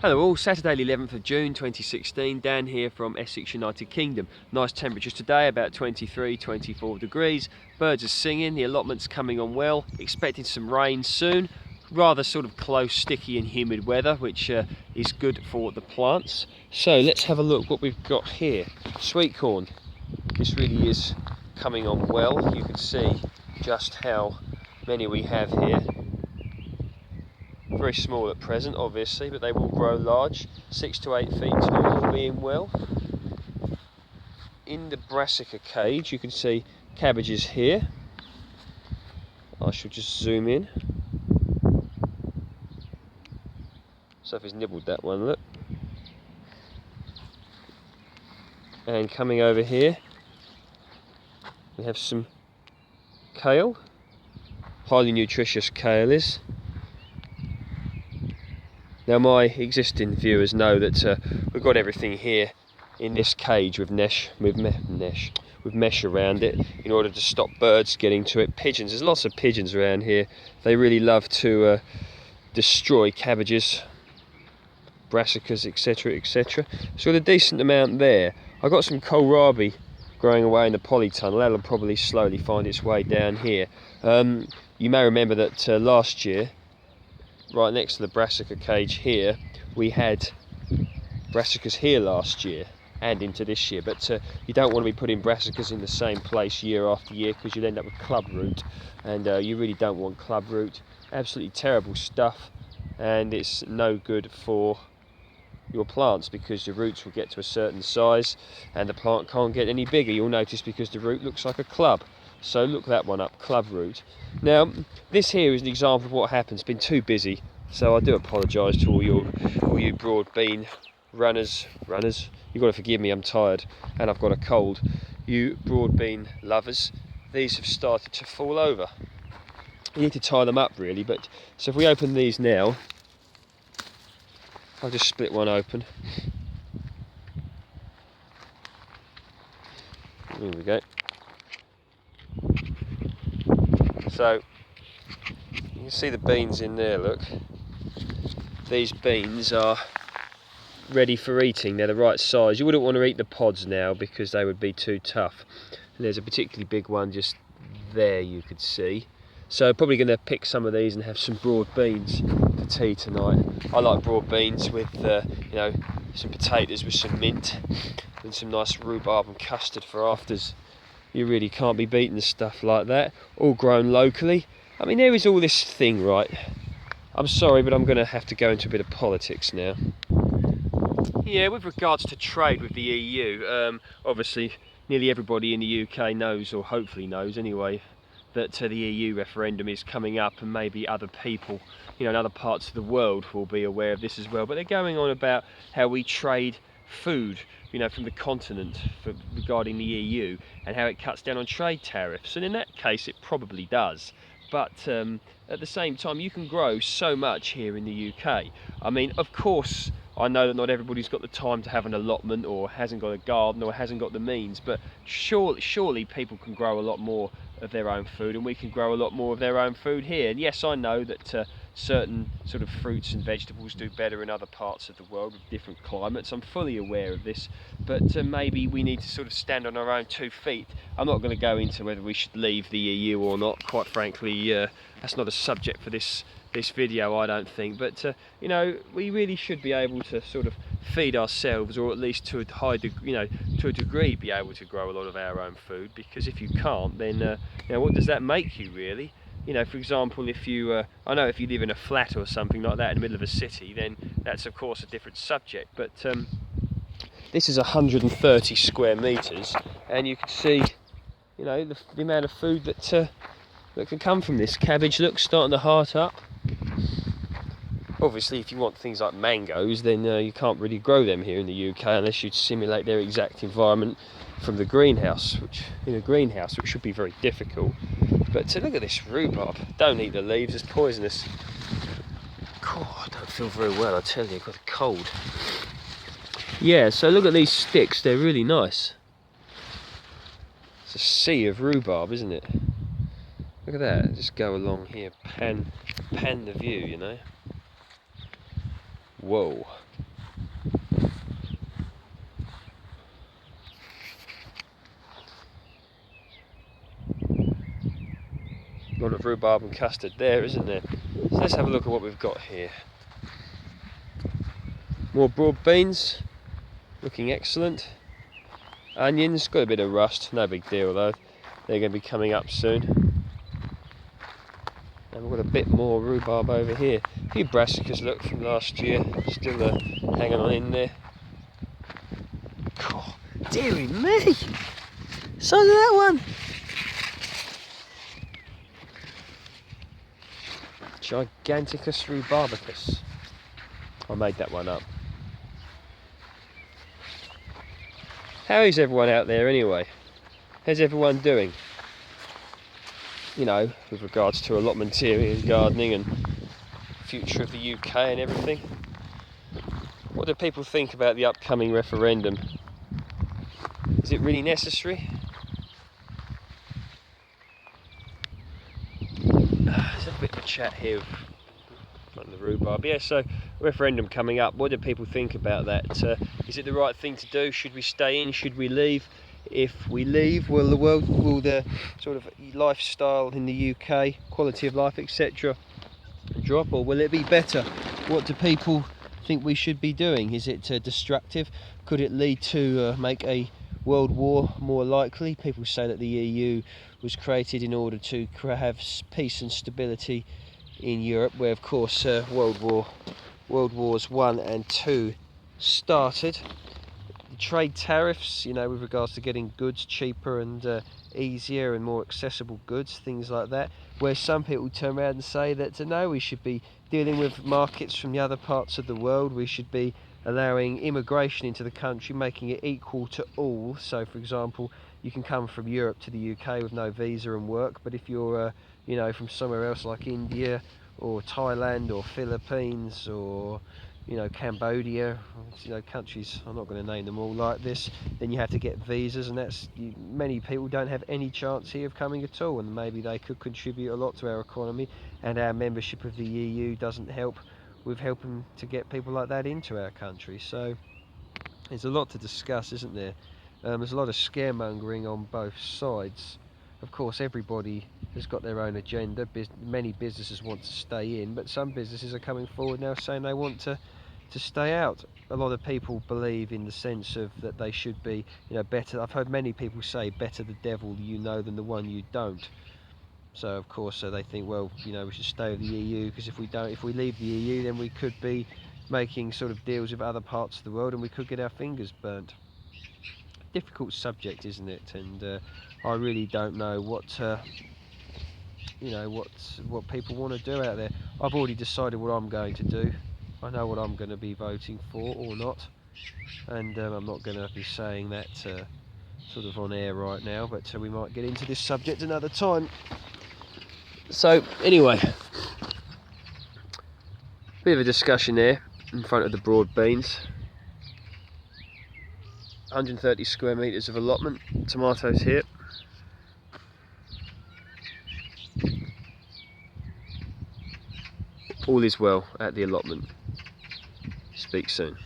Hello all, Saturday the 11th of June 2016, Dan here from Essex, United Kingdom. Nice temperatures today, about 23, 24 degrees. Birds are singing, the allotment's coming on well, expecting some rain soon. Rather sort of close, sticky and humid weather, which is good for the plants. So let's have a look what we've got here. Sweet corn. This really is coming on well. You can see just how many we have here. Very small at present, obviously, but they will grow large, 6 to 8 feet tall, all being well. In the brassica cage, you can see cabbages here. I shall just zoom in. Sophie's nibbled that one, look. And coming over here, we have some kale. Highly nutritious kale is. Now my existing viewers know that we've got everything here in this cage with mesh around it in order to stop birds getting to it. Pigeons, there's lots of pigeons around here. They really love to destroy cabbages, brassicas, etc, etc. So with a decent amount there. I've got some kohlrabi growing away in the polytunnel. That'll probably slowly find its way down here. You may remember that last year, right next to the brassica cage here, we had brassicas here last year and into this year, but you don't want to be putting brassicas in the same place year after year because you'll end up with club root, and you really don't want club root. Absolutely terrible stuff, and it's no good for your plants because your roots will get to a certain size and the plant can't get any bigger, you'll notice, because the root looks like a club. So look that one up, club root. Now this here is an example of what happens. It's been too busy, so I do apologise to all you broad bean runners. You've got to forgive me, I'm tired and I've got a cold. You broad bean lovers, these have started to fall over. You need to tie them up really, but so if we open these now, I'll just split one open. There we go. So you can see the beans in there, look. These beans are ready for eating, they're the right size. You wouldn't want to eat the pods now because they would be too tough. And there's a particularly big one just there, you could see. So probably going to pick some of these and have some broad beans for tea tonight. I like broad beans with you know, some potatoes with some mint and some nice rhubarb and custard for afters. You really can't be beating stuff like that, all grown locally. I mean, there is all this thing, right? I'm sorry, but I'm going to have to go into a bit of politics now. Yeah, with regards to trade with the EU, obviously nearly everybody in the UK knows, or hopefully knows anyway, that the EU referendum is coming up, and maybe other people, you know, in other parts of the world will be aware of this as well. But they're going on about how we trade food, you know, from the continent regarding the EU, and how it cuts down on trade tariffs. And in that case, it probably does. But at the same time, you can grow so much here in the UK. I mean, of course, I know that not everybody's got the time to have an allotment, or hasn't got a garden, or hasn't got the means, but surely people can grow a lot more of their own food, and we can grow a lot more of their own food here. And yes, I know that certain sort of fruits and vegetables do better in other parts of the world with different climates. I'm fully aware of this, but maybe we need to sort of stand on our own 2 feet. I'm not going to go into whether we should leave the EU or not. Quite frankly, that's not a subject for this video, I don't think. But you know, we really should be able to sort of feed ourselves, or at least to a degree be able to grow a lot of our own food, because if you can't, then you know, what does that make you really? You know, for example, if you I know if you live in a flat or something like that in the middle of a city, then that's of course a different subject. But this is 130 square meters, and you can see, you know, the amount of food that can come from this. Cabbage, look, starting to heart up. Obviously, if you want things like mangoes, then you can't really grow them here in the UK unless you simulate their exact environment from the greenhouse, which should be very difficult. But look at this rhubarb. Don't eat the leaves, it's poisonous. God, I don't feel very well, I tell you, I've got a cold. Yeah, so look at these sticks, they're really nice. It's a sea of rhubarb, isn't it? Look at that, just go along here, pan the view, you know. Whoa. A lot of rhubarb and custard there, isn't there? So let's have a look at what we've got here. More broad beans, looking excellent. Onions, got a bit of rust, no big deal though. They're going to be coming up soon. And we've got a bit more rhubarb over here. A few brassicas, look, from last year, still hanging on in there. God, dearie me! So did that one! Giganticus rhubarbicus. I made that one up. How is everyone out there anyway? How's everyone doing? You know, with regards to allotmentarian gardening and future of the UK and everything. What do people think about the upcoming referendum? Is it really necessary? There's a bit of a chat here on the rhubarb. Yeah, so referendum coming up. What do people think about that? Is it the right thing to do? Should we stay in? Should we leave? If we leave, will the sort of lifestyle in the UK, quality of life, etc., drop, or will it be better? What do people think we should be doing? Is it destructive? Could it lead to make a world war more likely? People say that the EU was created in order to have peace and stability in Europe, where of course World Wars 1 and 2 started. The trade tariffs, you know, with regards to getting goods cheaper and easier and more accessible goods, things like that, where some people turn around and say that no, we should be dealing with markets from the other parts of the world, we should be allowing immigration into the country, making it equal to all. So for example, you can come from Europe to the UK with no visa and work, but if you're you know, from somewhere else like India or Thailand or Philippines or, you know, Cambodia, you know, countries, I'm not going to name them all like this, then you have to get visas, and many people don't have any chance here of coming at all, and maybe they could contribute a lot to our economy, and our membership of the EU doesn't help with helping to get people like that into our country. So there's a lot to discuss, isn't there? There's a lot of scaremongering on both sides. Of course, everybody has got their own agenda. Many businesses want to stay in, but some businesses are coming forward now saying they want to stay out. A lot of people believe in the sense of that they should be, you know, better. I've heard many people say, better the devil you know than the one you don't. So of course they think, well, you know, we should stay with the EU, because if we leave the EU, then we could be making sort of deals with other parts of the world, and we could get our fingers burnt. Difficult subject, isn't it? And I really don't know what you know, what people want to do out there. I've already decided what I'm going to do. I know what I'm going to be voting for or not, and I'm not going to be saying that sort of on air right now, but we might get into this subject another time. So anyway, bit of a discussion there in front of the broad beans. 130 square metres of allotment, tomatoes here. All is well at the allotment. Speak soon.